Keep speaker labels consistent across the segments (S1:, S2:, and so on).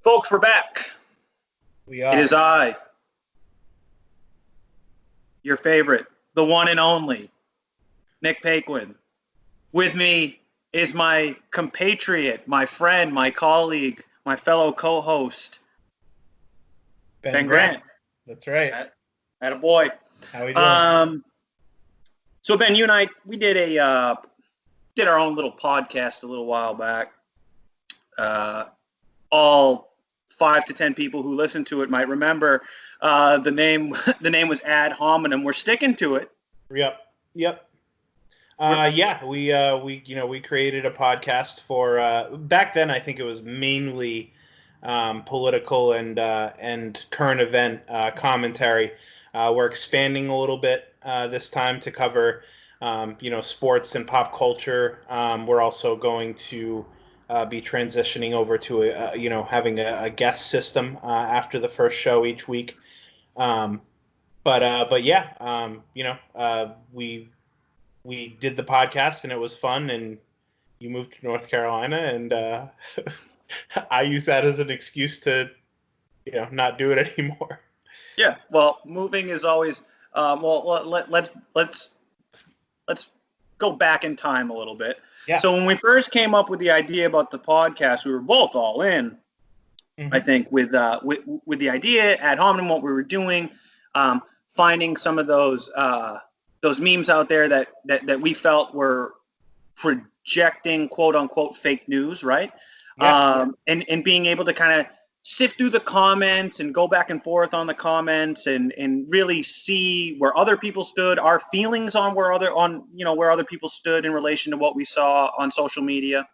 S1: Folks, we're back.
S2: We are.
S1: It is I, your favorite, the one and only, Nick Paquin. With me is my compatriot, my friend, my colleague, my fellow co-host, Ben Grant.
S2: That's right.
S1: Attaboy.
S2: How we doing?
S1: So Ben, you and I, we did our own little podcast a little while back. All 5 to 10 people who listen to it might remember the name. The name was Ad Hominem. We're sticking to it.
S2: Yep. We created a podcast for back then. I think it was mainly political and current event commentary. We're expanding a little bit this time to cover sports and pop culture. We're also going to be transitioning over to having a guest system after the first show each week. We did the podcast and it was fun, and you moved to North Carolina, and I use that as an excuse to not do it anymore.
S1: Yeah, well, moving is always let's go back in time a little bit.
S2: Yeah.
S1: So when we first came up with the idea about the podcast, we were both all in. Mm-hmm. I think with the idea at Hominem, what we were doing, finding some of those memes out there that we felt were projecting quote unquote fake news, right?
S2: Yeah.
S1: And being able to kind of sift through the comments and go back and forth on the comments and really see where other people stood, our feelings on where other people stood in relation to what we saw on social media.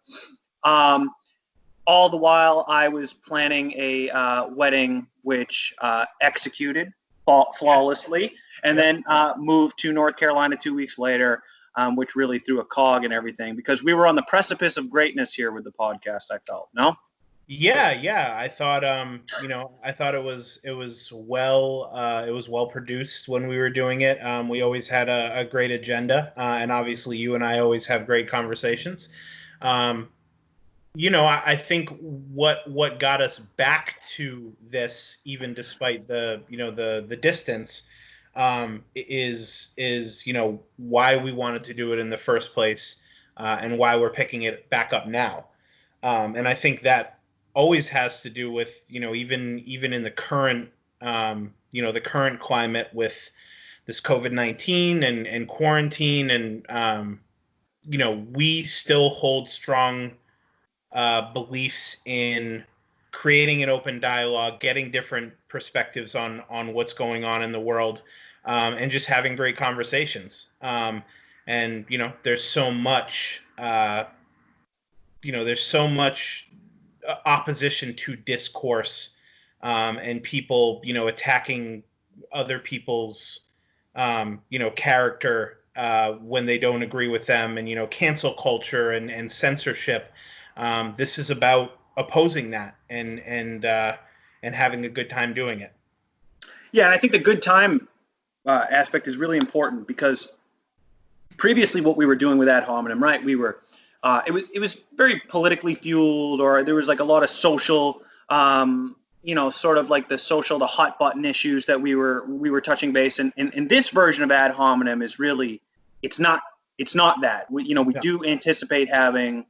S1: All the while I was planning a wedding which executed flawlessly, and then moved to North Carolina 2 weeks later, which really threw a cog in everything, because we were on the precipice of greatness here with the podcast, I felt. No?
S2: Yeah. I thought, I thought it was well produced when we were doing it. We always had a great agenda, and obviously you and I always have great conversations. I think what got us back to this, even despite the distance, is why we wanted to do it in the first place, and why we're picking it back up now. And I think that always has to do with even in the current the current climate with this COVID-19 and quarantine, and we still hold strong beliefs in creating an open dialogue, getting different perspectives on what's going on in the world, and just having great conversations. And there's so much opposition to discourse, and people attacking other people's character when they don't agree with them, and cancel culture and censorship. This is about opposing that and having a good time doing it.
S1: Yeah, and I think the good time aspect is really important, because previously what we were doing with Ad Hominem, right? We were it was very politically fueled, or there was like a lot of social, sort of like the hot button issues that we were touching base. And this version of Ad Hominem is really, it's not that. We do anticipate having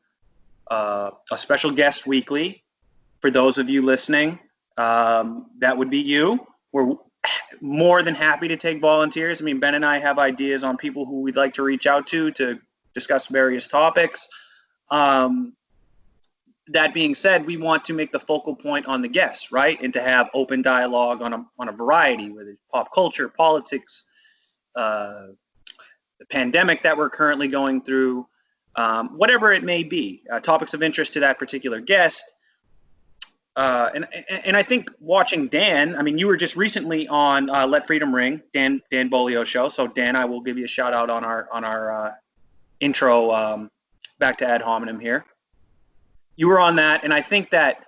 S1: a special guest weekly. For those of you listening, that would be you. We're more than happy to take volunteers. I mean, Ben and I have ideas on people who we'd like to reach out to discuss various topics. That being said, we want to make the focal point on the guests, right? And to have open dialogue on a variety, whether it's pop culture, politics, the pandemic that we're currently going through, whatever it may be, topics of interest to that particular guest. And I think watching Dan, I mean, you were just recently on Let Freedom Ring, Dan Bolio's show. So Dan, I will give you a shout out on our intro back to Ad Hominem here. You were on that, and I think that,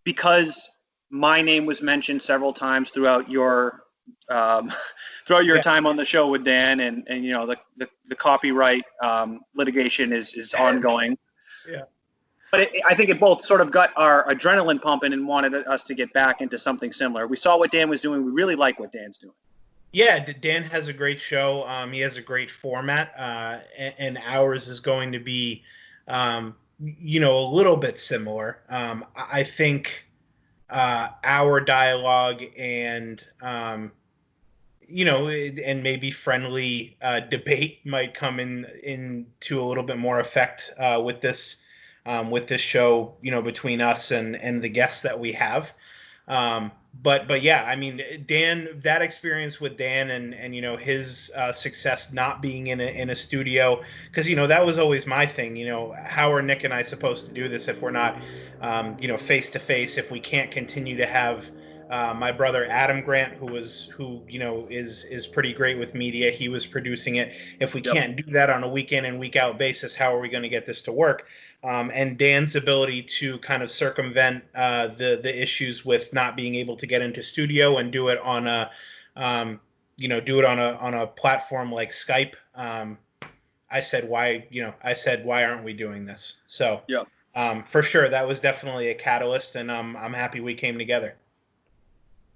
S1: because my name was mentioned several times throughout your time on the show with Dan, and the copyright litigation is ongoing.
S2: Yeah.
S1: But I think it both sort of got our adrenaline pumping and wanted us to get back into something similar. We saw what Dan was doing. We really like what Dan's doing.
S2: Yeah, Dan has a great show. He has a great format, and ours is going to be, a little bit similar. I think our dialogue and and maybe friendly debate might come into a little bit more effect with this show, between us and the guests that we have. But yeah, I mean, Dan, that experience with Dan and his success not being in a studio, because that was always my thing. How are Nick and I supposed to do this if we're not face to face, if we can't continue to have my brother Adam Grant, who is pretty great with media. He was producing it. If we can't do that on a week in and week out basis, how are we going to get this to work? And Dan's ability to kind of circumvent the issues with not being able to get into studio and do it on a platform like Skype. I said, why aren't we doing this? So for sure, that was definitely a catalyst, and I'm happy we came together.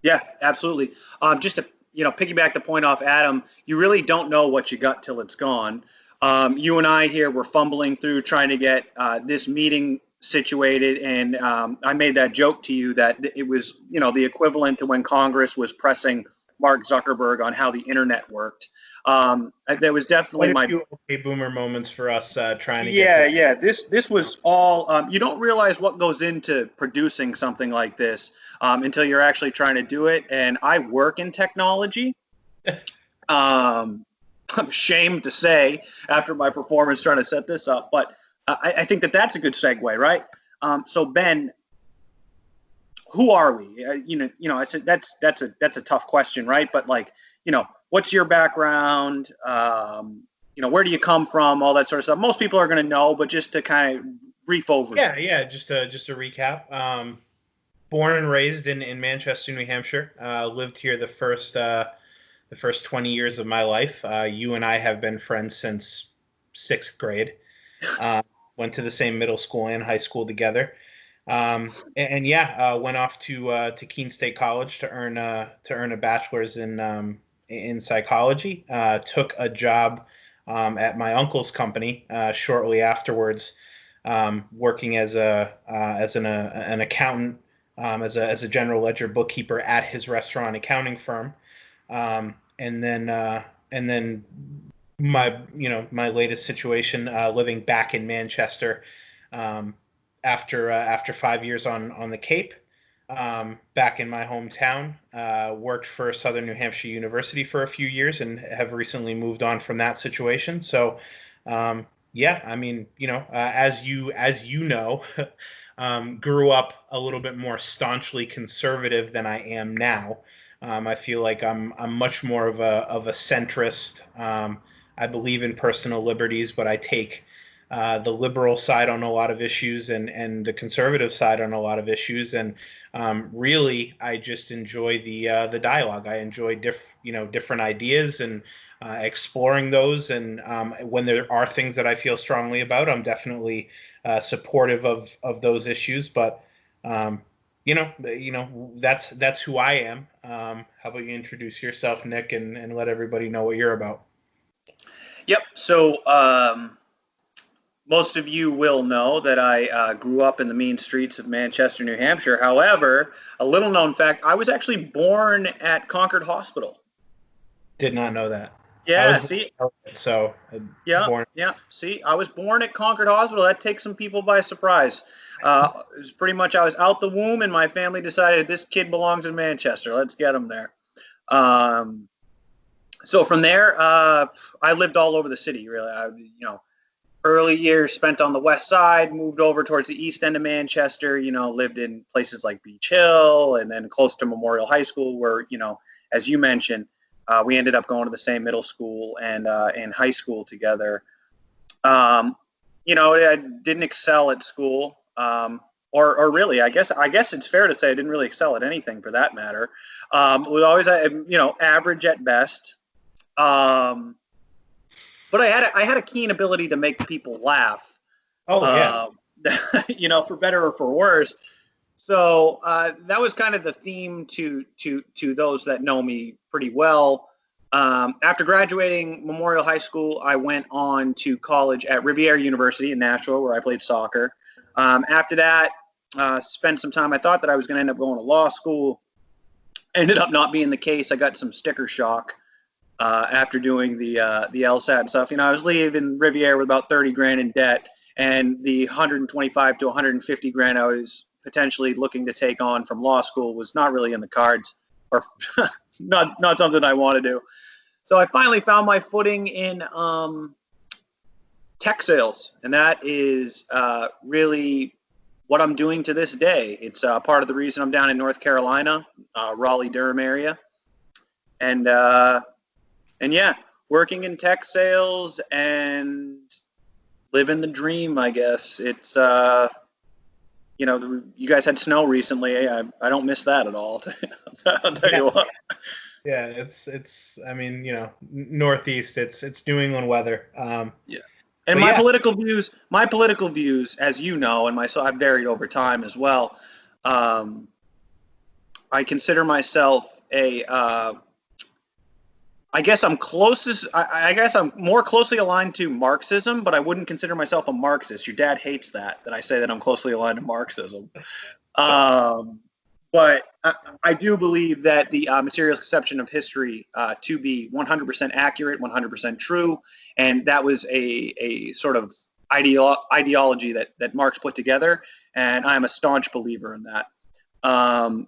S1: Yeah, absolutely. Just to piggyback the point off Adam, you really don't know what you got till it's gone. You and I here were fumbling through trying to get this meeting situated, and I made that joke to you that it was the equivalent to when Congress was pressing Mark Zuckerberg on how the internet worked. There was definitely
S2: quite a few okay boomer moments for us trying to
S1: get this was all you don't realize what goes into producing something like this until you're actually trying to do it. And I work in technology. I'm ashamed to say after my performance trying to set this up, but I think that's a good segue, right? So Ben, who are we? I said that's a tough question, right? But what's your background? Where do you come from? All that sort of stuff. Most people are going to know, but just to kind of brief over.
S2: Yeah. Just a recap. Born and raised in Manchester, New Hampshire. Lived here the first 20 years of my life. You and I have been friends since 6th grade. Went to the same middle school and high school together. Went off to Keene State College to earn a bachelor's in psychology. Took a job at my uncle's company shortly afterwards, working as an accountant, as a general ledger bookkeeper at his restaurant accounting firm. And then my latest situation, living back in Manchester, after 5 years on the Cape, back in my hometown. Worked for Southern New Hampshire University for a few years and have recently moved on from that situation. So I mean, as you know, grew up a little bit more staunchly conservative than I am now. I feel like I'm much more of a centrist. I believe in personal liberties, but I take the liberal side on a lot of issues and the conservative side on a lot of issues. And really, I just enjoy the dialogue. I enjoy different ideas and exploring those. And when there are things that I feel strongly about, I'm definitely supportive of those issues. But that's who I am. How about you introduce yourself, Nick, and let everybody know what you're about?
S1: Yep. So most of you will know that I grew up in the mean streets of Manchester, New Hampshire. However, a little known fact, I was actually born at Concord Hospital.
S2: Did not know that.
S1: Yeah,
S2: See,
S1: I was born at Concord Hospital. That takes some people by surprise. It was pretty much I was out the womb, and my family decided this kid belongs in Manchester. Let's get him there. So from there, I lived all over the city. Really, early years spent on the west side, moved over towards the east end of Manchester. Lived in places like Beach Hill, and then close to Memorial High School, where as you mentioned. We ended up going to the same middle school and high school together. I didn't excel at school, or really, I guess it's fair to say I didn't really excel at anything for that matter. Was always, average at best. But I had a keen ability to make people laugh.
S2: Oh yeah.
S1: for better or for worse. So that was kind of the theme to those that know me pretty well. After graduating Memorial High School, I went on to college at Riviera University in Nashville, where I played soccer. After that, spent some time. I thought that I was going to end up going to law school. Ended up not being the case. I got some sticker shock after doing the LSAT stuff. I was leaving Riviera with about 30 grand in debt, and the 125 to 150 grand I was potentially looking to take on from law school was not really in the cards, or not something I want to do. So I finally found my footing in tech sales, and that is really what I'm doing to this day. It's part of the reason I'm down in North Carolina, Raleigh-Durham area, and yeah, working in tech sales and living the dream, I guess. It's you guys had snow recently. I don't miss that at all. I'll tell you what.
S2: Yeah, it's. I mean, Northeast. It's New England weather.
S1: Yeah, and my political views, as you know, and I've varied over time as well. I consider myself I guess I'm more closely aligned to Marxism, but I wouldn't consider myself a Marxist. Your dad hates that I say that I'm closely aligned to Marxism. But I do believe that the materialist conception of history to be 100% accurate, 100% true, and that was a sort of ideology that Marx put together, and I am a staunch believer in that,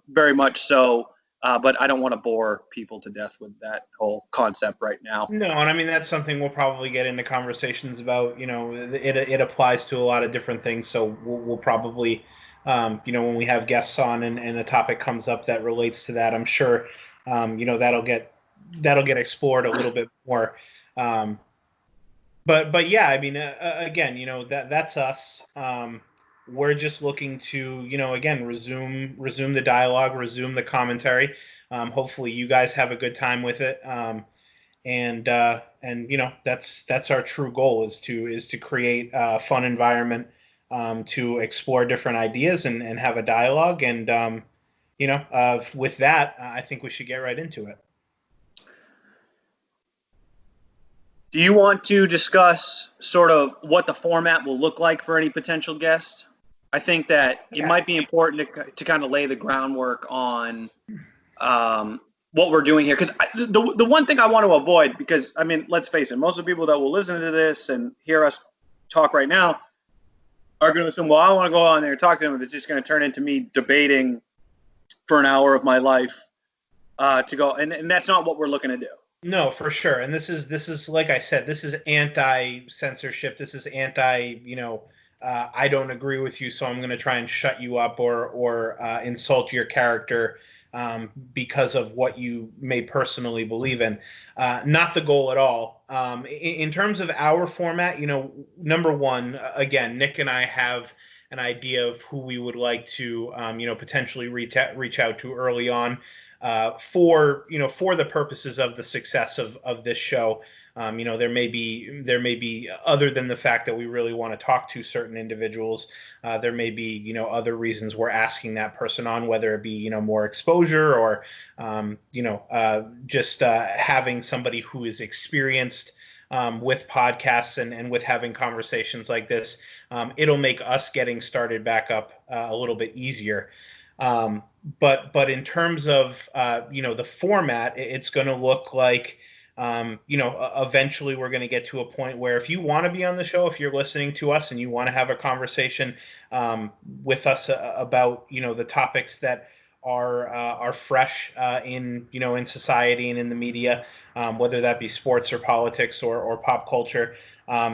S1: very much so. But I don't want to bore people to death with that whole concept right now.
S2: No, and I mean that's something we'll probably get into conversations about. It applies to a lot of different things, so we'll probably, when we have guests on and a topic comes up that relates to that, I'm sure, that'll get explored a little bit more. But yeah, I mean, again, that's us. We're just looking to, again, resume the dialogue, resume the commentary. Hopefully you guys have a good time with it. And that's our true goal is to create a fun environment, to explore different ideas and have a dialogue. And, with that, I think we should get right into it.
S1: Do you want to discuss sort of what the format will look like for any potential guest? I think that it might be important to kind of lay the groundwork on what we're doing here. Because the one thing I want to avoid, because, I mean, let's face it, most of the people that will listen to this and hear us talk right now are going to assume, well, I want to go on there and talk to them if it's just going to turn into me debating for an hour of my life to go. And that's not what we're looking to do.
S2: No, for sure. And this is like I said, this is anti-censorship. This is anti, I don't agree with you, so I'm going to try and shut you up or insult your character because of what you may personally believe in. Not the goal at all. In terms of our format, number one, again, Nick and I have an idea of who we would like to, potentially reach out to early on. For the purposes of the success of this show. There may be other than the fact that we really want to talk to certain individuals, there may be other reasons we're asking that person on, whether it be more exposure or just having somebody who is experienced with podcasts and with having conversations like this. It'll make us getting started back up a little bit easier. But in terms of the format, it's going to look like eventually we're going to get to a point where if you want to be on the show, if you're listening to us and you want to have a conversation with us about the topics that are fresh in society and in the media, whether that be sports or politics or pop culture,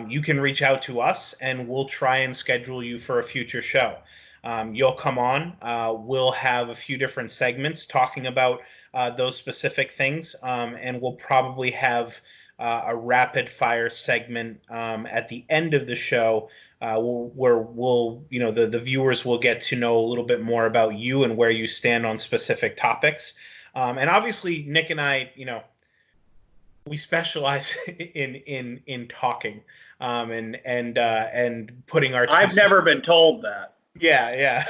S2: you can reach out to us and we'll try and schedule you for a future show. You'll come on. We'll have a few different segments talking about those specific things, and we'll probably have a rapid fire segment at the end of the show where we'll the viewers will get to know a little bit more about you and where you stand on specific topics. And obviously, Nick and I, we specialize in talking, and putting our
S1: I've never been told that.
S2: yeah.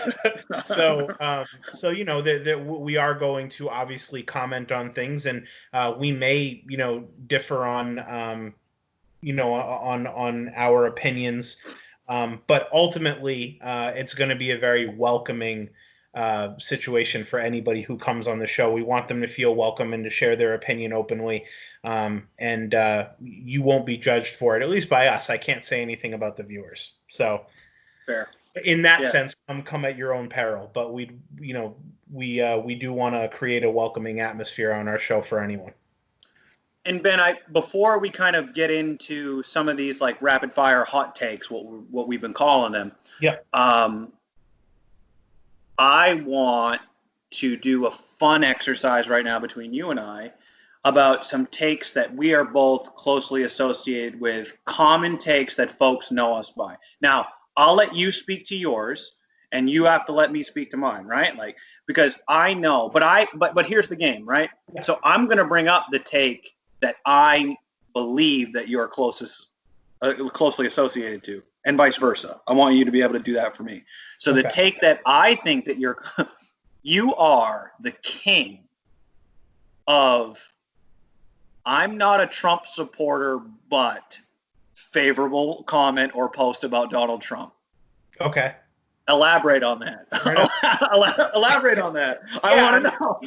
S2: So we are going to obviously comment on things, and we may differ on on our opinions, but ultimately it's going to be a very welcoming situation for anybody who comes on the show. We want them to feel welcome and to share their opinion openly, and you won't be judged for it, at least by us. I can't say anything about the viewers, so
S1: Fair.
S2: in that
S1: Yeah.
S2: sense, come at your own peril. But we do want to create a welcoming atmosphere on our show for anyone.
S1: And Ben, before we kind of get into some of these like rapid fire hot takes, what we've been calling them,
S2: Yeah.
S1: I want to do a fun exercise right now between you and I about some takes that we are both closely associated with, common takes that folks know us by. Now, I'll let you speak to yours, and you have to let me speak to mine, right? Like, because I know, but here's the game, right?
S2: Yeah.
S1: So I'm going to bring up the take that I believe that you're closely associated to, and vice versa. I want you to be able to do that for me. So
S2: Okay.
S1: the take that I think that you are the king of, I'm not a Trump supporter, but favorable comment or post about Donald Trump.
S2: Okay.
S1: Elaborate on that. Elaborate on that. I want to know.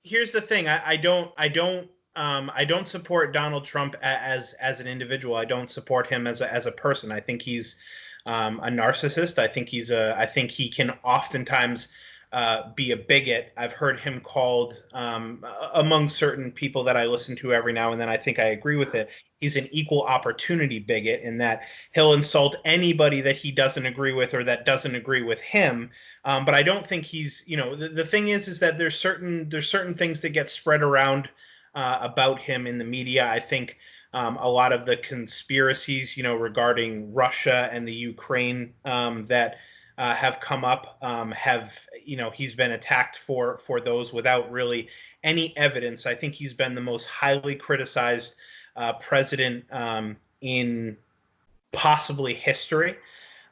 S2: Here's the thing. I don't support Donald Trump as an individual. I don't support him as a person. I think he's a narcissist. I think he can oftentimes be a bigot. I've heard him called, among certain people that I listen to every now and then, I think I agree with it, he's an equal opportunity bigot, in that he'll insult anybody that he doesn't agree with or that doesn't agree with him. But I don't think he's, the thing is that there's certain things that get spread around about him in the media. I think a lot of the conspiracies, regarding Russia and the Ukraine, that have come up, he's been attacked for those without really any evidence. I think he's been the most highly criticized president in possibly history.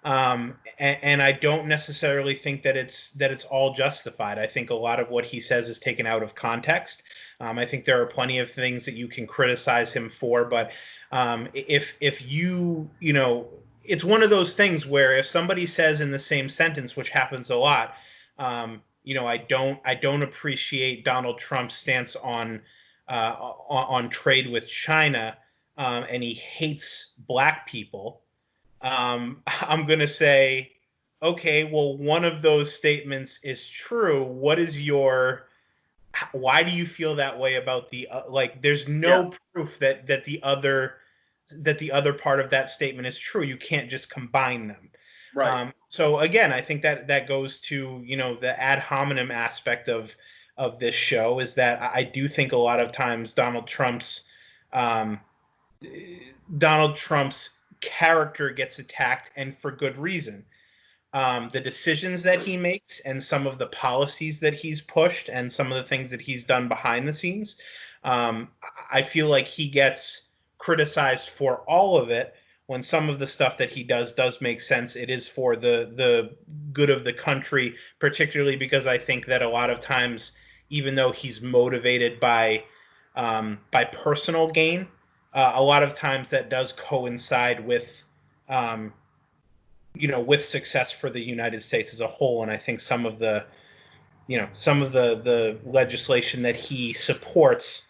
S2: And I don't necessarily think that it's all justified. I think a lot of what he says is taken out of context. I think there are plenty of things that you can criticize him for, but if you it's one of those things where if somebody says in the same sentence, which happens a lot, I don't appreciate Donald Trump's stance on trade with China, and he hates black people. I'm going to say, okay, well, one of those statements is true. Why do you feel that way about the, there's no proof that the other part of that statement is true. You can't just combine them.
S1: Right.
S2: So again, I think that goes to, the ad hominem aspect of this show, is that I do think a lot of times Donald Trump's character gets attacked, and for good reason. The decisions that he makes and some of the policies that he's pushed and some of the things that he's done behind the scenes, I feel like he gets criticized for all of it, when some of the stuff that he does make sense. It is for the good of the country, particularly because I think that a lot of times, even though he's motivated by personal gain, a lot of times that does coincide with with success for the United States as a whole. And I think some of the legislation that he supports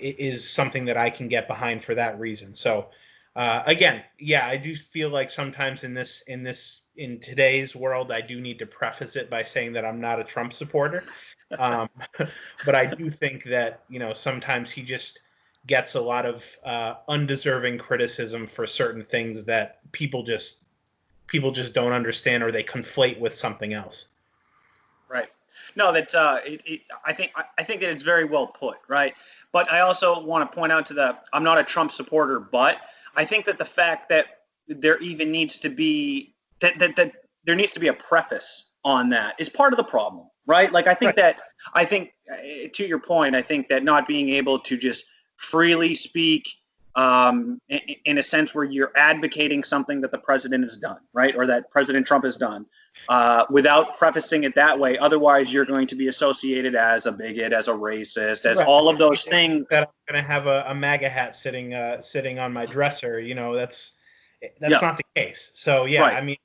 S2: is something that I can get behind for that reason. So again, I do feel like sometimes in today's world, I do need to preface it by saying that I'm not a Trump supporter. But I do think that, sometimes he just gets a lot of undeserving criticism for certain things that people just don't understand, or they conflate with something else.
S1: Right. No, that's I think that it's very well put, right? But I also want to point out I'm not a Trump supporter, but I think that the fact that there even needs to be that there needs to be a preface on that is part of the problem, right? Like I think to your point, I think that not being able to just freely speak in a sense where you're advocating something that the president has done, right, or that President Trump has done, without prefacing it that way. Otherwise, you're going to be associated as a bigot, as a racist, as all of those things.
S2: That I'm going to have a MAGA hat sitting on my dresser. That's not the case. So yeah, right. I mean,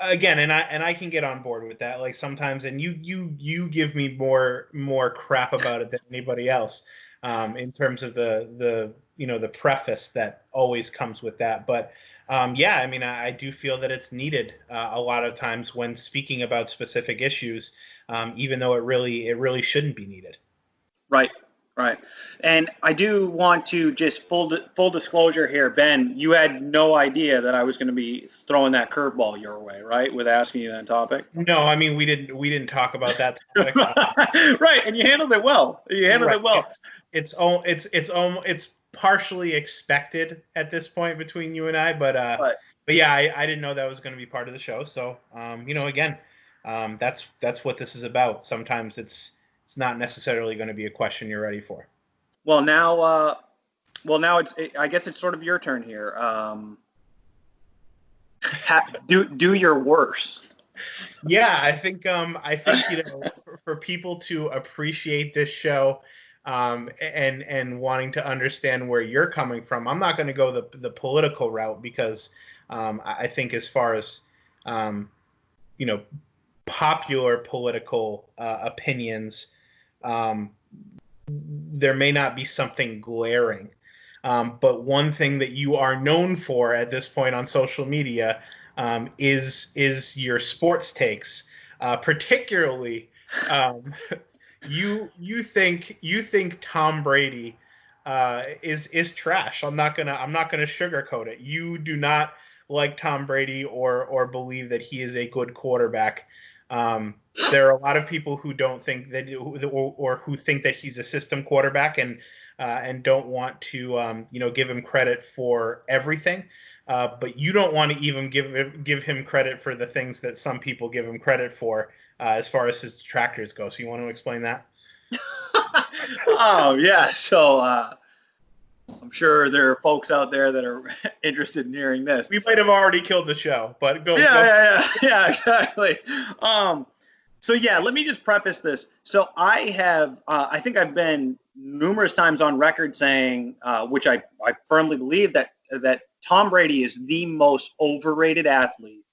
S2: again, and I can get on board with that. Like sometimes, and you give me more crap about it than anybody else, in terms of the preface that always comes with that. But yeah, I mean, I do feel that it's needed a lot of times when speaking about specific issues, even though it really shouldn't be needed.
S1: Right. Right. And I do want to just full disclosure here, Ben, you had no idea that I was going to be throwing that curveball your way, right? With asking you that topic.
S2: No, I mean, we didn't talk about that topic.
S1: Right. And you handled it well.
S2: It's partially expected at this point between you and I, but yeah, I didn't know that was going to be part of the show. So, again, that's what this is about. Sometimes it's not necessarily going to be a question you're ready for.
S1: Well, now I guess it's sort of your turn here. Do your worst.
S2: Yeah, I think for people to appreciate this show, and wanting to understand where you're coming from, I'm not going to go the political route because I think as far as popular political opinions, there may not be something glaring, but one thing that you are known for at this point on social media is your sports takes, particularly you think Tom Brady is trash. I'm not gonna sugarcoat it. You do not like Tom Brady or believe that he is a good quarterback. There are a lot of people who don't think that, or who think that he's a system quarterback, and don't want to give him credit for everything. But you don't want to even give him credit for the things that some people give him credit for, as far as his detractors go. So you want to explain that?
S1: Oh yeah. So I'm sure there are folks out there that are interested in hearing this.
S2: We might have already killed the show, but go.
S1: Yeah, exactly. So yeah, let me just preface this. So I think I've been numerous times on record saying, which I firmly believe, that Tom Brady is the most overrated athlete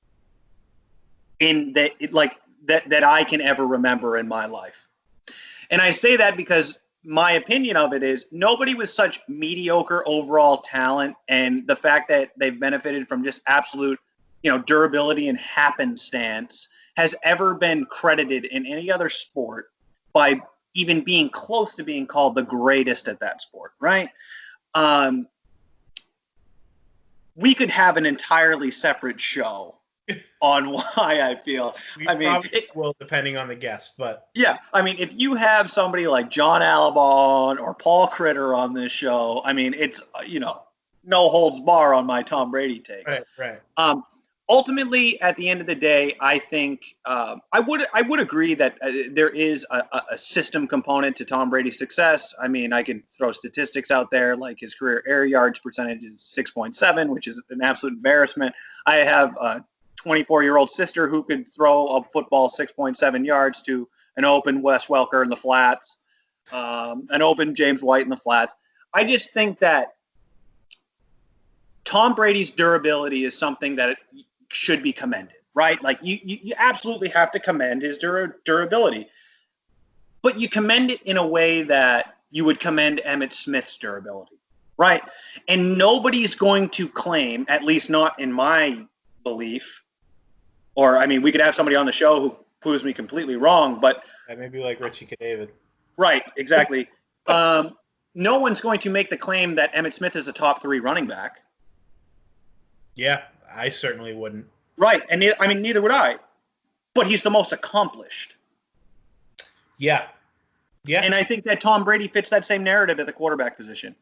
S1: that I can ever remember in my life. And I say that because my opinion of it is nobody with such mediocre overall talent, and the fact that they've benefited from just absolute, durability and happenstance, has ever been credited in any other sport by even being close to being called the greatest at that sport, right? We could have an entirely separate show on why I feel.
S2: Well, depending on the guest, but
S1: yeah, I mean, if you have somebody like John Alabon or Paul Critter on this show, I mean, it's no holds bar on my Tom Brady takes.
S2: Right.
S1: Ultimately, at the end of the day, I think I would agree that there is a system component to Tom Brady's success. I mean, I can throw statistics out there, like his career air yards percentage is 6.7, which is an absolute embarrassment. I have a 24-year-old sister who could throw a football 6.7 yards to an open Wes Welker in the flats, an open James White in the flats. I just think that Tom Brady's durability is something that should be commended, right? Like you absolutely have to commend his durability, but you commend it in a way that you would commend Emmitt Smith's durability, right? And nobody's going to claim, at least not in my belief, or I mean, we could have somebody on the show who proves me completely wrong, but
S2: maybe like Richie David.
S1: Right, exactly. No one's going to make the claim that Emmitt Smith is a top 3 running back.
S2: Yeah, I certainly wouldn't.
S1: Right, and neither would I. But he's the most accomplished.
S2: Yeah.
S1: And I think that Tom Brady fits that same narrative at the quarterback position.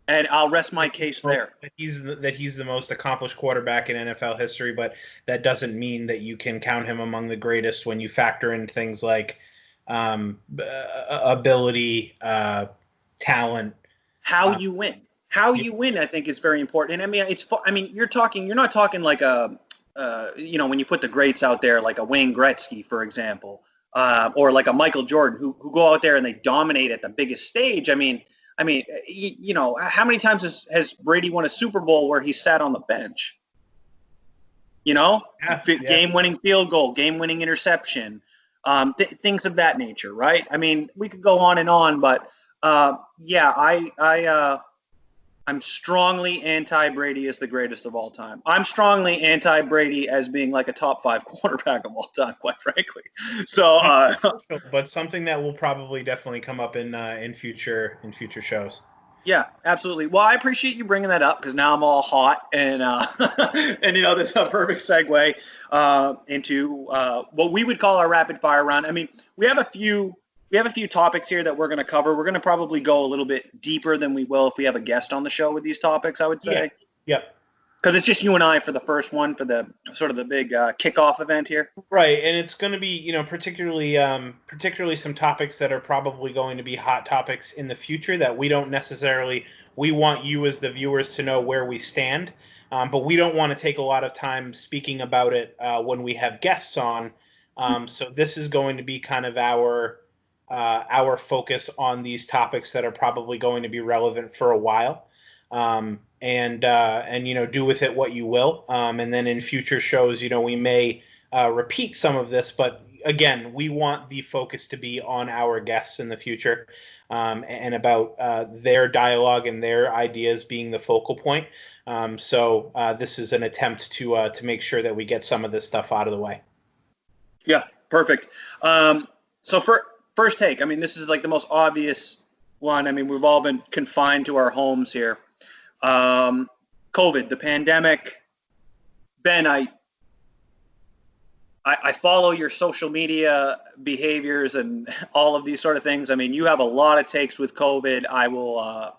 S1: And I'll rest my case there.
S2: He's the most accomplished quarterback in NFL history, but that doesn't mean that you can count him among the greatest when you factor in things like ability, talent,
S1: how you win. How you win, I think, is very important. And I mean, you're not talking like when you put the greats out there, like a Wayne Gretzky, for example, or like a Michael Jordan, who go out there and they dominate at the biggest stage. How many times has Brady won a Super Bowl where he sat on the bench? Game-winning field goal, game-winning interception, things of that nature, right? I mean, we could go on and on, but I'm strongly anti-Brady as the greatest of all time. I'm strongly anti-Brady as being like a top 5 quarterback of all time, quite frankly. So,
S2: but something that will probably definitely come up in future shows.
S1: Yeah, absolutely. Well, I appreciate you bringing that up because now I'm all hot, and this is a perfect segue into what we would call our rapid fire round. I mean, we have a few topics here that we're going to cover. We're going to probably go a little bit deeper than we will if we have a guest on the show with these topics, I would say.
S2: Yeah. Yep.
S1: Because it's just you and I for the first one, for the sort of the big kickoff event here.
S2: Right, and it's going to be, particularly some topics that are probably going to be hot topics in the future that we don't necessarily. We want you as the viewers to know where we stand, but we don't want to take a lot of time speaking about it when we have guests on. So this is going to be kind of our focus on these topics that are probably going to be relevant for a while. And do with it what you will. And then in future shows, we may repeat some of this, but again, we want the focus to be on our guests in the future, and about their dialogue and their ideas being the focal point. So this is an attempt to make sure that we get some of this stuff out of the way.
S1: Yeah, perfect. So for first take, I mean, this is like the most obvious one. I mean, we've all been confined to our homes here. COVID, the pandemic. Ben, I follow your social media behaviors and all of these sort of things. I mean, you have a lot of takes with COVID. I will,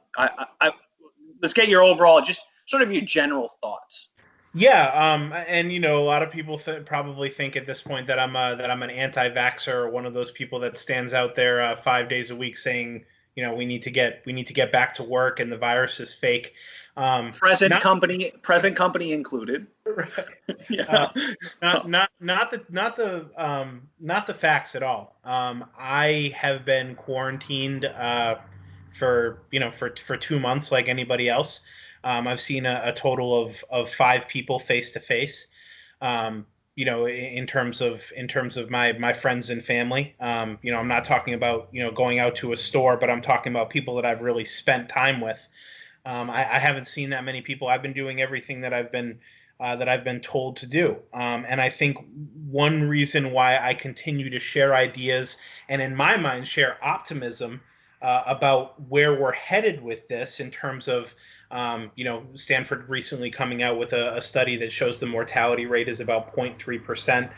S1: let's get your overall, just sort of your general thoughts.
S2: Yeah, and a lot of people probably think at this point that I'm an anti-vaxxer, or one of those people that stands out there 5 days a week saying, we need to get back to work and the virus is fake.
S1: Present company included.
S2: Yeah. Not the facts at all. I have been quarantined for 2 months like anybody else. I've seen a total of 5 people face to face. In terms of my friends and family. I'm not talking about going out to a store, but I'm talking about people that I've really spent time with. I haven't seen that many people. I've been doing everything that I've been told to do. And I think one reason why I continue to share ideas and, in my mind, share optimism about where we're headed with this in terms of, Stanford recently coming out with a study that shows the mortality rate is about 0.3%.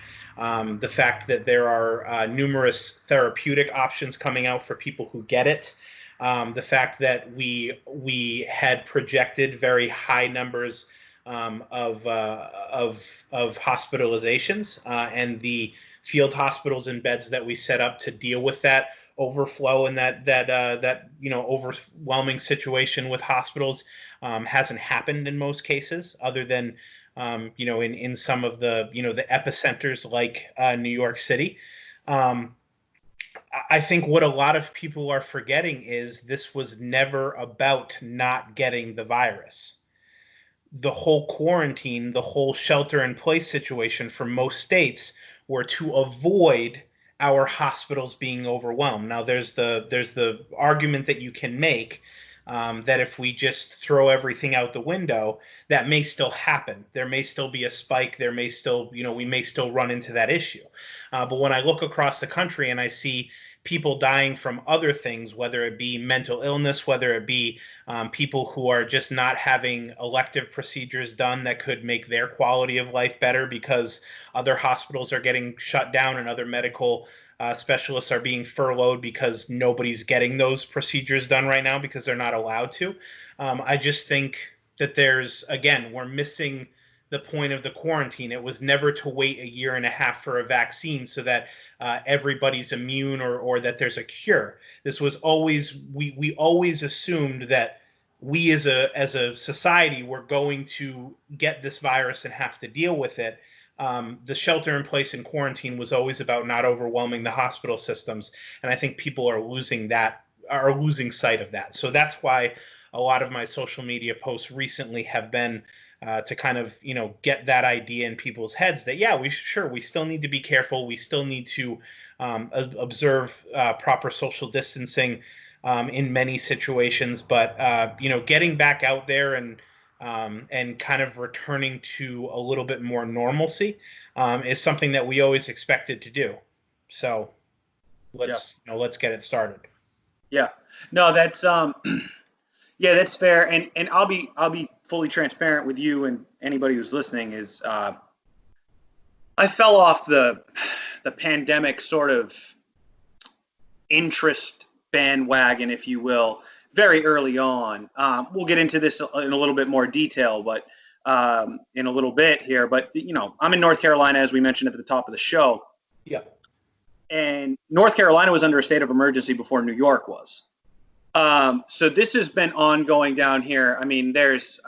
S2: The fact that there are numerous therapeutic options coming out for people who get it. The fact that we had projected very high numbers of hospitalizations, and the field hospitals and beds that we set up to deal with that overflow and that overwhelming situation with hospitals hasn't happened in most cases, other than in some of the the epicenters like New York City. I think what a lot of people are forgetting is this was never about not getting the virus. The whole quarantine, the whole shelter-in-place situation for most states were to avoid our hospitals being overwhelmed. Now, there's the argument that you can make that if we just throw everything out the window, that may still happen. There may still be a spike. There may still, we may still run into that issue. But when I look across the country and I see people dying from other things, whether it be mental illness, whether it be people who are just not having elective procedures done that could make their quality of life better because other hospitals are getting shut down and other medical specialists are being furloughed because nobody's getting those procedures done right now because they're not allowed to. I just think that we're missing the point of the quarantine. It was never to wait 1.5 years for a vaccine so that everybody's immune or that there's a cure. This was always, we always assumed that we as a society were going to get this virus and have to deal with it. The shelter in place and quarantine was always about not overwhelming the hospital systems, and I think people are losing sight of that. So that's why a lot of my social media posts recently have been to kind of get that idea in people's heads that we still need to be careful, we still need to observe proper social distancing in many situations, but getting back out there and kind of returning to a little bit more normalcy is something that we always expected to do. So let's get it started.
S1: Yeah, no, that's yeah, that's fair, and I'll be fully transparent with you and anybody who's listening. Is I fell off the pandemic sort of interest bandwagon, if you will, very early on. We'll get into this in a little bit more detail, but in a little bit here. But I'm in North Carolina, as we mentioned at the top of the show.
S2: Yeah.
S1: And North Carolina was under a state of emergency before New York was. So this has been ongoing down here. I mean, there's,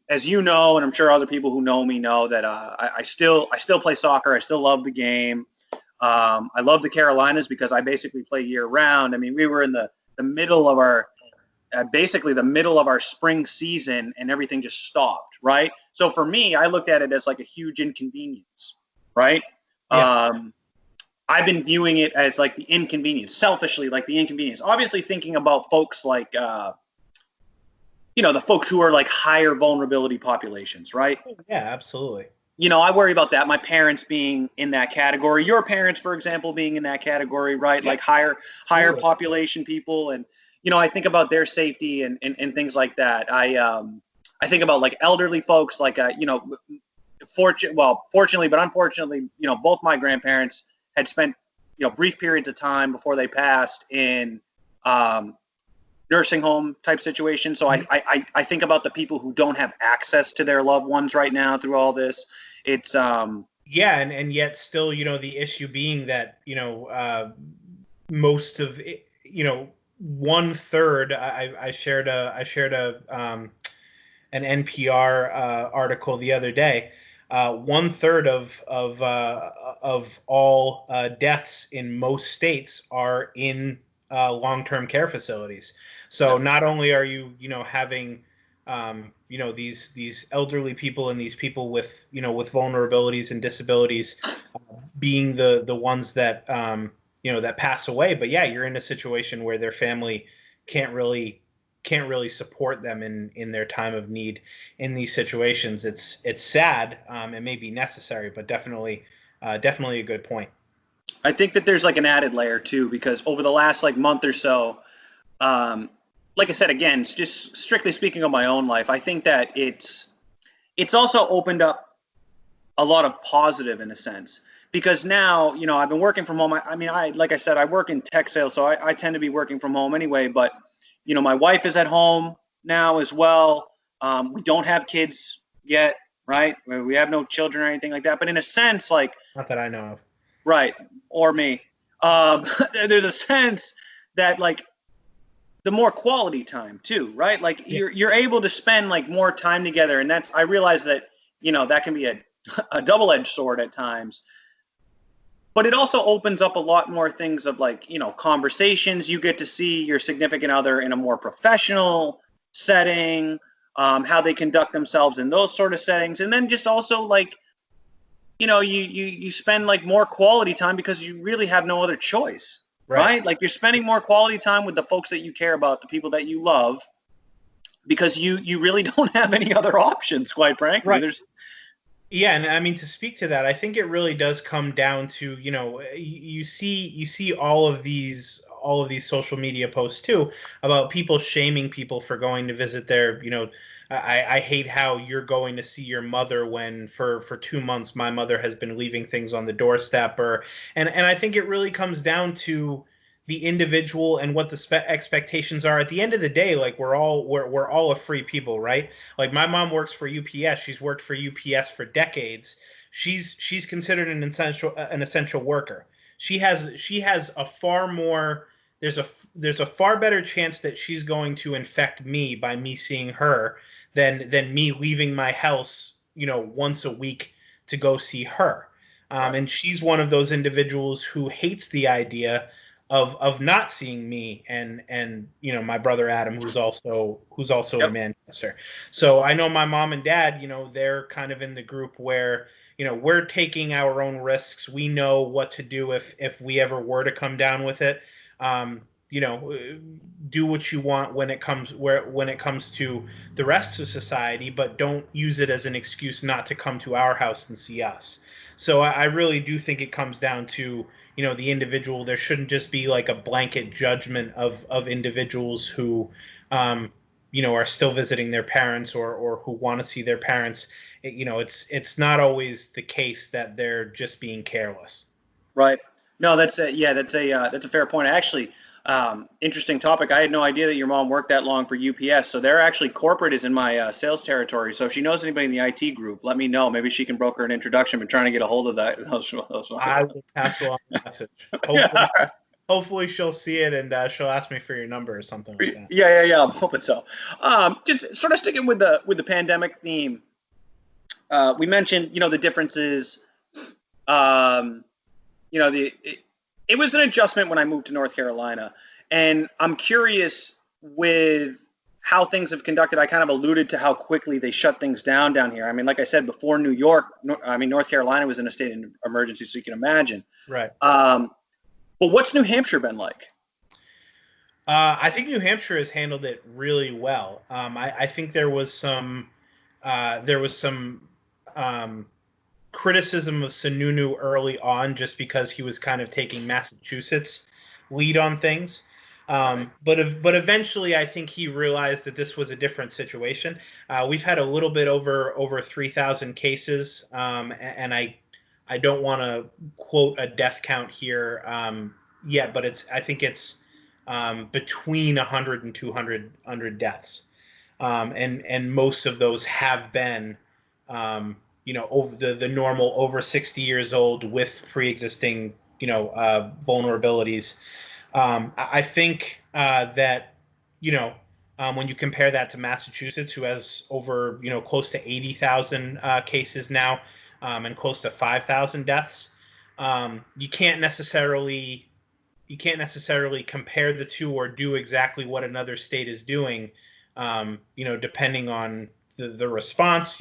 S1: as you know, and I'm sure other people who know me know that I still play soccer. I still love the game. I love the Carolinas because I basically play year round. I mean, we were in the middle of our, basically the middle of our spring season, and everything just stopped, right? So for me, I looked at it as like a huge inconvenience, right?
S2: Yeah.
S1: I've been viewing it as like the inconvenience, selfishly, like the inconvenience. Obviously thinking about folks like, the folks who are like higher vulnerability populations, right?
S2: Yeah, absolutely.
S1: I worry about that. My parents being in that category, your parents, for example, being in that category, right? Yeah. Like higher population people. And, I think about their safety and things like that. I think about like elderly folks, like, fortunately, but unfortunately, both my grandparents had spent, brief periods of time before they passed in nursing home type situations. So I think about the people who don't have access to their loved ones right now through all this. It's
S2: yeah, and yet still, the issue being that most of it, 1/3. I shared an NPR article the other day. 1/3 of all deaths in most states are in long-term care facilities. So not only are you having these elderly people and these people with with vulnerabilities and disabilities being the ones that that pass away, but you're in a situation where their family can't really support them in their time of need in these situations. It's sad. It may be necessary, but definitely a good point.
S1: I think that there's like an added layer too, because over the last like month or so, like I said, again, it's just strictly speaking of my own life, I think that it's also opened up a lot of positive in a sense, because now, I've been working from home. Like I said, I work in tech sales, so I tend to be working from home anyway, but my wife is at home now as well. We don't have kids yet, right? We have no children or anything like that. But in a sense, like,
S2: not that I know of,
S1: right? Or me. There's a sense that like the more quality time too, right? Like you're able to spend like more time together, and I realize that that can be a double-edged sword at times. But it also opens up a lot more things of like, conversations. You get to see your significant other in a more professional setting, how they conduct themselves in those sort of settings. And then just also like, you spend like more quality time because you really have no other choice, right? Like you're spending more quality time with the folks that you care about, the people that you love, because you really don't have any other options, quite frankly.
S2: Right. Yeah, and I mean, to speak to that, I think it really does come down to, you see all of these social media posts too about people shaming people for going to visit their, I hate how you're going to see your mother when for 2 months my mother has been leaving things on the doorstep, and I think it really comes down to the individual and what the expectations are. At the end of the day, like we're all a free people, right? Like my mom works for UPS. She's worked for UPS for decades. She's considered an essential worker. She has a far more there's a far better chance that she's going to infect me by me seeing her than me leaving my house, once a week to go see her. And she's one of those individuals who hates the idea of not seeing me and my brother Adam, who's also in Manchester. So I know my mom and dad, they're kind of in the group where we're taking our own risks. We know what to do if we ever were to come down with it. Do what you want when it comes to the rest of society, but don't use it as an excuse not to come to our house and see us. So I really do think it comes down to the individual. There shouldn't just be like a blanket judgment of individuals who are still visiting their parents or who want to see their parents. It's not always the case that they're just being careless.
S1: Right. No, that's a fair point. Actually, interesting topic. I had no idea that your mom worked that long for UPS. So they're actually corporate is in my sales territory. So if she knows anybody in the IT group, let me know. Maybe she can broker an introduction. We're trying to get a hold of those.
S2: I will pass along the message. Hopefully she'll see it and she'll ask me for your number or something like that.
S1: Yeah. I'm hoping so. Just sort of sticking with the pandemic theme. We mentioned the differences. It was an adjustment when I moved to North Carolina, and I'm curious with how things have conducted. I kind of alluded to how quickly they shut things down here. I mean, like I said before, North Carolina was in a state of emergency, so you can imagine.
S2: Right.
S1: But what's New Hampshire been like?
S2: I think New Hampshire has handled it really well. I think there was some criticism of Sununu early on just because he was kind of taking Massachusetts lead on things. But eventually I think he realized that this was a different situation. We've had a little bit over 3,000 cases. And I don't want to quote a death count here yet, but I think it's between 100 and 200 deaths. And most of those have been over the normal over 60 years old with pre-existing, vulnerabilities. I think that, when you compare that to Massachusetts, who has over, close to 80,000 cases now and close to 5,000 deaths, you can't necessarily compare the two or do exactly what another state is doing, depending on the response,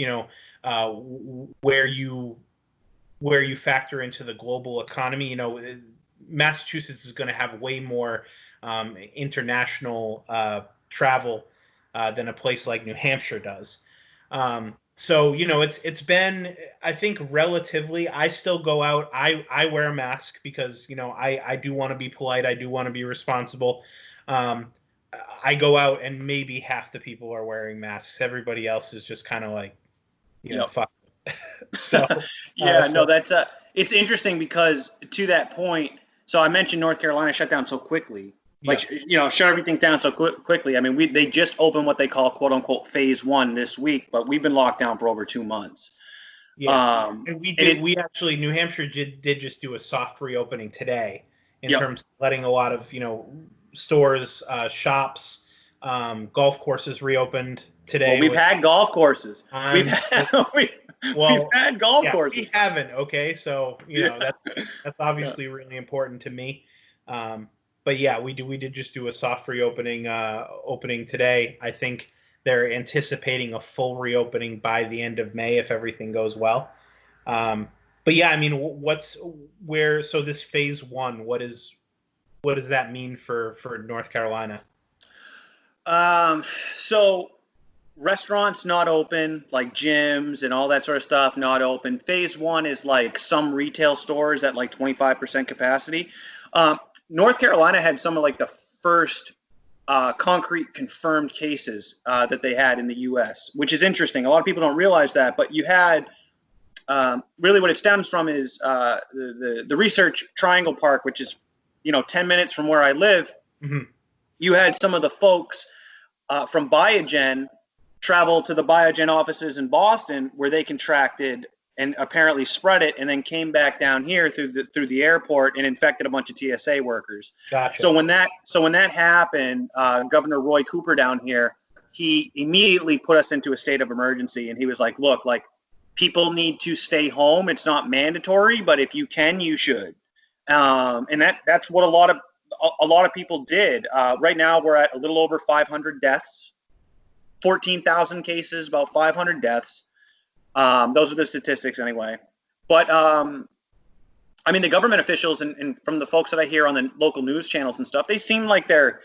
S2: where you factor into the global economy. Massachusetts is going to have way more international travel than a place like New Hampshire does. So it's been, I think, relatively. I still go out. I wear a mask because I do want to be polite. I do want to be responsible. I go out and maybe half the people are wearing masks. Everybody else is just kind of like, fuck. So
S1: that's it's interesting because to that point. So I mentioned North Carolina shut down so quickly. Shut everything down so quickly. I mean, they just opened what they call "quote unquote" phase 1 this week, but we've been locked down for over 2 months.
S2: Yeah, and New Hampshire did just do a soft reopening today in terms of letting a lot of stores, shops, golf courses reopened today.
S1: Well, we've had golf courses. We've had golf courses.
S2: We haven't. Okay, so that's obviously really important to me. But yeah, we did just do a soft reopening opening today. I think they're anticipating a full reopening by the end of May if everything goes well. But yeah, I mean, so this phase 1, what does that mean for North Carolina?
S1: So restaurants not open, like gyms and all that sort of stuff not open. Phase 1 is like some retail stores at like 25% capacity. North Carolina had some of like the first concrete confirmed cases that they had in the U.S., which is interesting. A lot of people don't realize that, but you had really what it stems from is the Research Triangle Park, which is 10 minutes from where I live.
S2: Mm-hmm.
S1: You had some of the folks from Biogen travel to the Biogen offices in Boston where they contracted and apparently spread it, and then came back down here through the airport and infected a bunch of TSA workers.
S2: Gotcha.
S1: So when that happened, Governor Roy Cooper down here, he immediately put us into a state of emergency, and he was like, "Look, like people need to stay home. It's not mandatory, but if you can, you should." And that's what a lot of people did. Right now, we're at a little over 500 deaths, 14,000 cases, about 500 deaths. Those are the statistics anyway. But I mean, the government officials and from the folks that I hear on the local news channels and stuff, they seem like they're,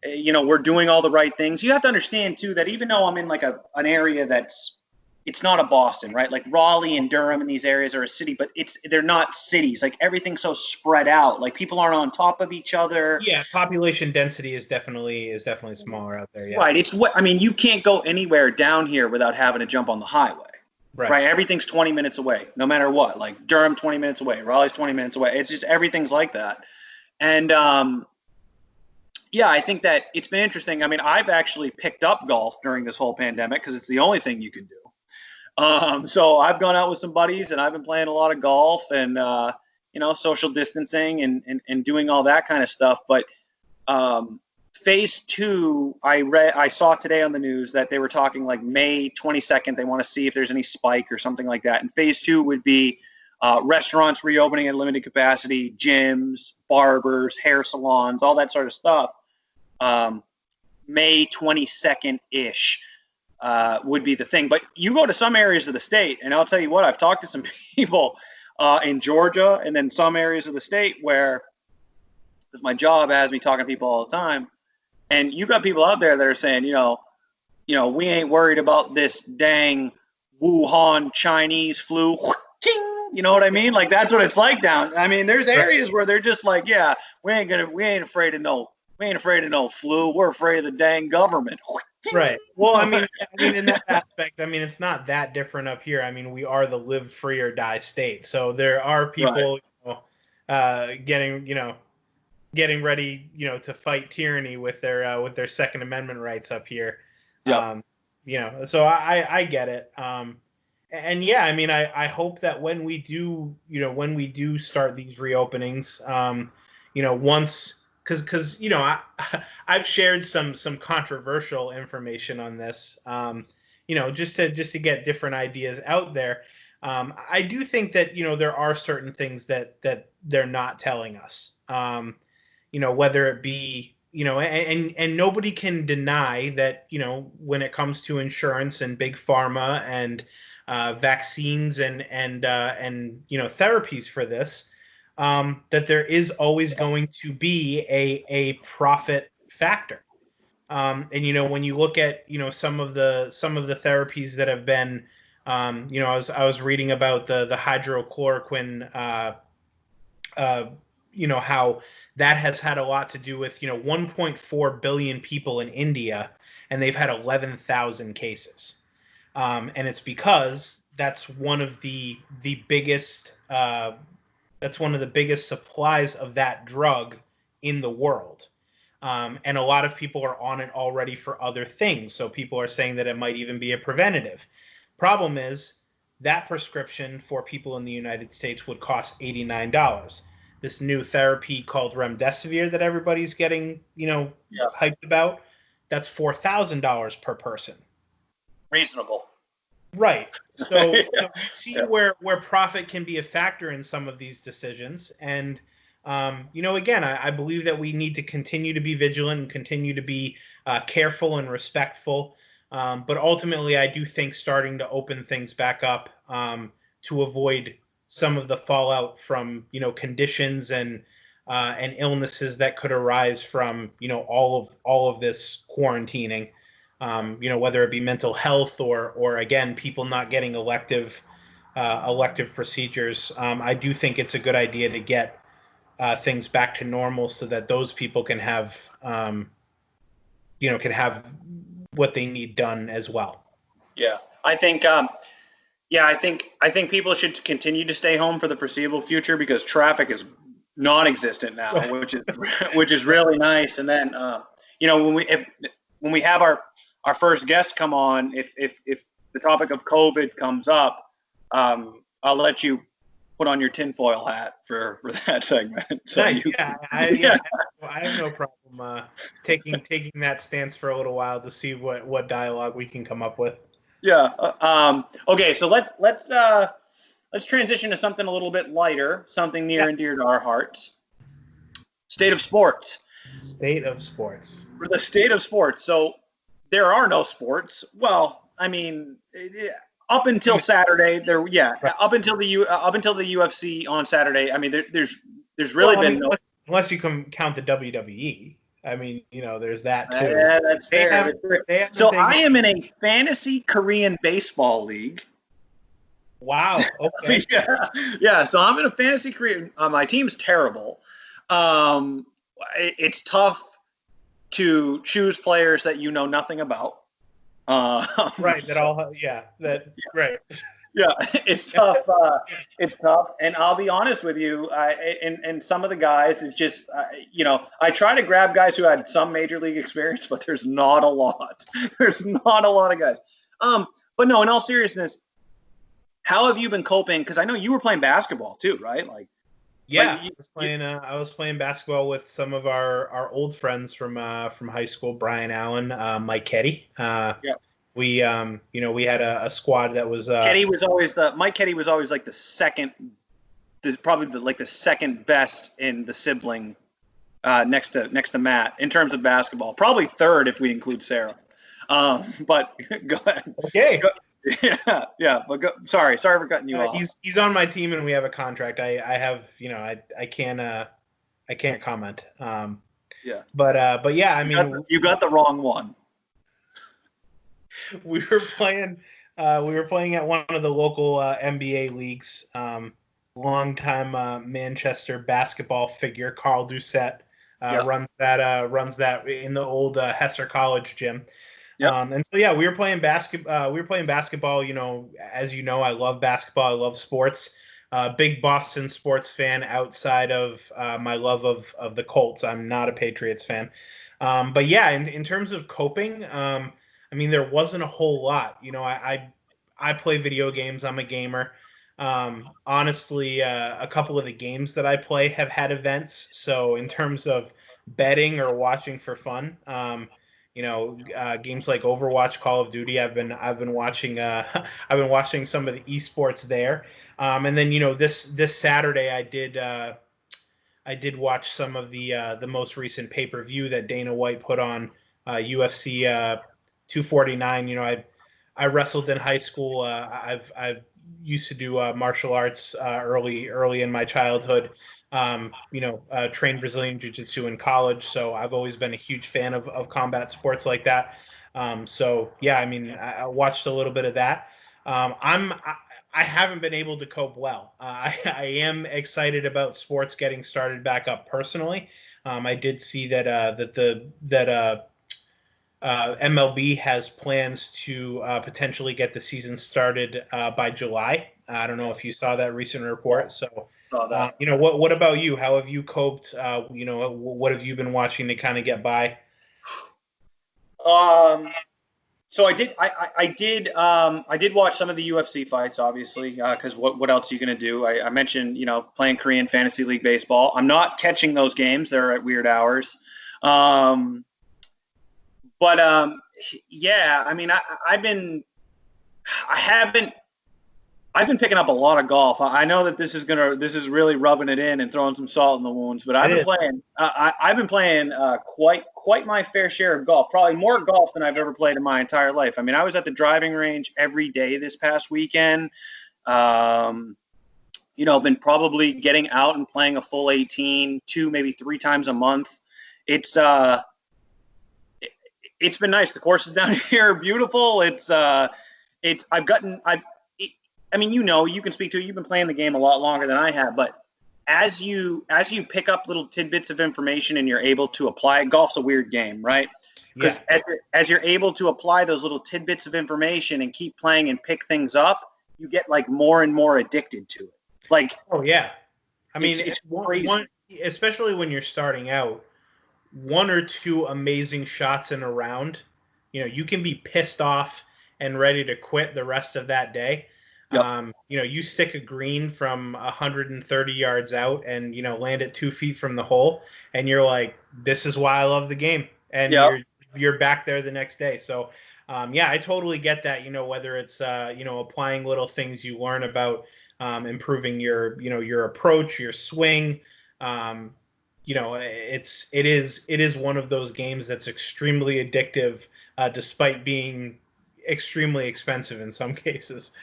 S1: we're doing all the right things. You have to understand too that even though I'm in like an area it's not a Boston, right? Like Raleigh and Durham and these areas are a city, but they're not cities. Like everything's so spread out. Like people aren't on top of each other.
S2: Yeah, population density is definitely smaller out there. Yeah.
S1: Right. You can't go anywhere down here without having to jump on the highway. Right. Everything's 20 minutes away, no matter what. Like Durham, 20 minutes away. Raleigh's 20 minutes away. It's just everything's like that. And I think that it's been interesting. I mean, I've actually picked up golf during this whole pandemic because it's the only thing you can do. So I've gone out with some buddies and I've been playing a lot of golf and, social distancing and doing all that kind of stuff. But phase 2, I saw today on the news that they were talking like May 22nd. They want to see if there's any spike or something like that. And phase 2 would be restaurants reopening at limited capacity, gyms, barbers, hair salons, all that sort of stuff. May 22nd-ish would be the thing. But you go to some areas of the state, and I'll tell you what, I've talked to some people in Georgia and then some areas of the state where, because my job has me talking to people all the time, and you got people out there that are saying, we ain't worried about this dang Wuhan Chinese flu. You know what I mean? Like that's what it's like down. I mean, there's areas where they're just like, yeah, we ain't afraid of no flu. We're afraid of the dang government.
S2: Right. Well, I mean, in that aspect, I mean, it's not that different up here. I mean, we are the live free or die state. So there are people, getting ready, to fight tyranny with their Second Amendment rights up here.
S1: Yep.
S2: So I get it. And yeah, I mean, I hope that when we do start these reopenings, once, because I've shared some controversial information on this, just to get different ideas out there. I do think that there are certain things that they're not telling us. Whether it be and nobody can deny that when it comes to insurance and big pharma and vaccines and therapies for this, that there is always going to be a profit factor. And when you look at some of the therapies that have been, I was reading about the hydrochloroquine, how that has had a lot to do with 1.4 billion people in India, and they've had 11,000 cases. And it's because that's one of the biggest supplies of that drug in the world. And a lot of people are on it already for other things. So people are saying that it might even be a preventative. Problem is that prescription for people in the United States would cost $89. This new therapy called remdesivir that everybody's getting, hyped about, that's $4,000 per person.
S1: Reasonable.
S2: Right. So you see where profit can be a factor in some of these decisions. And, again, I believe that we need to continue to be vigilant and continue to be careful and respectful. But ultimately, I do think starting to open things back up to avoid some of the fallout from, conditions and illnesses that could arise from, all of this quarantining. Whether it be mental health or again, people not getting elective procedures. I do think it's a good idea to get things back to normal so that those people can have, what they need done as well.
S1: Yeah, I think, I think people should continue to stay home for the foreseeable future because traffic is non-existent now, which is really nice. And then, when we have our first guest come on, if the topic of COVID comes up, I'll let you put on your tinfoil hat for that segment. So
S2: nice. I have no problem taking that stance for a little while to see what dialogue we can come up with.
S1: Yeah. Okay. So let's transition to something a little bit lighter, something near and dear to our hearts. State of sports.
S2: State of sports.
S1: For the state of sports. So there are no sports. Well, I mean, up until Saturday, up until the UFC on Saturday. I mean, there's really been no.
S2: Unless you can count the WWE. I mean, there's that too.
S1: Yeah, that's fair. So I am in a fantasy Korean baseball league.
S2: Wow. Okay.
S1: Yeah. So I'm in a fantasy Korean. My team's terrible. It's tough to choose players that you know nothing about.
S2: Right. Right.
S1: Yeah, it's tough. It's tough, and I'll be honest with you. And some of the guys is just, I try to grab guys who had some major league experience, but there's not a lot. There's not a lot of guys. But no, in all seriousness, how have you been coping? Because I know you were playing basketball too, right?
S2: I was playing basketball with some of our old friends from high school, Brian Allen, Mike Ketty. We we had a squad that was
S1: Mike Ketty was always like the second, probably the second best in the sibling, next to Matt in terms of basketball. Probably third if we include Sarah. But go ahead.
S2: Okay.
S1: Yeah. But sorry for cutting you off.
S2: He's on my team and we have a contract. I have I can't comment.
S1: Yeah.
S2: But yeah, I mean
S1: you got the wrong one.
S2: We were playing at one of the local NBA leagues. Longtime Manchester basketball figure Carl Doucette runs that in the old Hesser College gym. Yep. And so we were playing basketball. As you know, I love basketball. I love sports. Big Boston sports fan outside of my love of the Colts. I'm not a Patriots fan. But yeah, in terms of coping, I mean, there wasn't a whole lot. I play video games. I'm a gamer. Honestly, a couple of the games that I play have had events. So in terms of betting or watching for fun, games like Overwatch, Call of Duty, I've been watching I've been watching some of the esports there. And then this Saturday I did watch some of the most recent pay-per-view that Dana White put on, UFC 249. I wrestled in high school. I've used to do martial arts early in my childhood. Trained Brazilian Jiu-Jitsu in college, so I've always been a huge fan of combat sports like that. So yeah, I mean, I watched a little bit of that. I haven't been able to cope well. I am excited about sports getting started back up personally. I did see that MLB has plans to potentially get the season started by July. I don't know if you saw that recent report. So, what about you? How have you coped? What have you been watching to kind of get by?
S1: So I did watch some of the UFC fights, obviously, because what else are you going to do? I mentioned, playing Korean Fantasy League baseball. I'm not catching those games. They're at weird hours. But yeah, I mean, I've been picking up a lot of golf. I know that this is really rubbing it in and throwing some salt in the wounds, but I've been playing quite my fair share of golf, probably more golf than I've ever played in my entire life. I mean, I was at the driving range every day this past weekend. Been probably getting out and playing a full 18, 2, maybe 3 times a month. It's been nice. The courses down here are beautiful. You can speak to it. You've been playing the game a lot longer than I have, but as you pick up little tidbits of information and you're able to apply it, golf's a weird game, right? Because as you're able to apply those little tidbits of information and keep playing and pick things up, you get like more and more addicted to it. Like,
S2: oh yeah. I mean,
S1: it's crazy.
S2: Especially when you're starting out, 1 or 2 amazing shots in a round, you can be pissed off and ready to quit the rest of that day.
S1: Yep.
S2: You stick a green from 130 yards out and, land it 2 feet from the hole, and you're like, this is why I love the game. And
S1: Yep.
S2: you're back there the next day. So, yeah, I totally get that, whether it's, applying little things you learn about improving your approach, your swing. It is one of those games that's extremely addictive, despite being extremely expensive in some cases.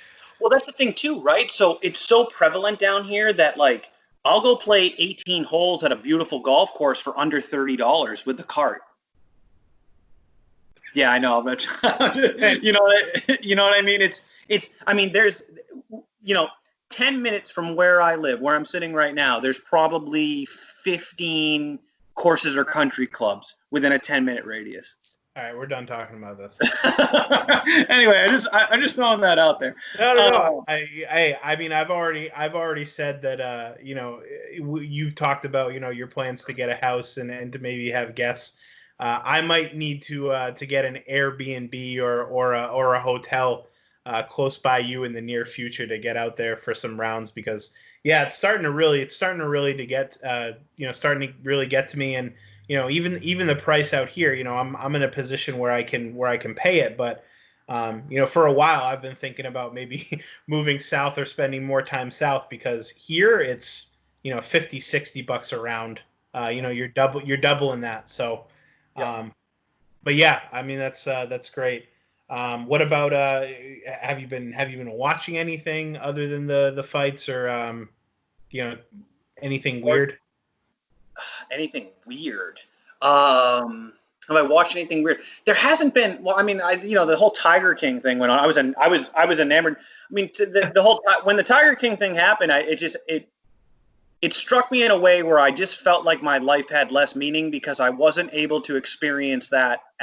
S1: Well, that's the thing too, right? So it's so prevalent down here that like I'll go play 18 holes at a beautiful golf course for under $30 with the cart. Yeah, I know, but you know what I mean? It's I mean there's 10 minutes from where I live, where I'm sitting right now, there's probably 15 courses or country clubs within a 10-minute radius.
S2: All right, we're done talking about this.
S1: Anyway, I'm just throwing that out there.
S2: No. I mean, I've already said that. You've talked about your plans to get a house and to maybe have guests. I might need to get an Airbnb or a hotel close by you in the near future to get out there for some rounds, because it's starting to really to get starting to really get to me. And even the price out here, I'm in a position where I can pay it, but for a while I've been thinking about maybe moving south or spending more time south, because here it's $50-$60 a round. You're doubling that. So but yeah, I mean that's great. What about have you been watching anything other than the fights, or anything weird?
S1: Anything weird? Have I watched anything weird? There hasn't been. Well, I mean, the whole Tiger King thing went on. I was enamored. I mean, the whole when the Tiger King thing happened, it struck me in a way where I just felt like my life had less meaning because I wasn't able to experience that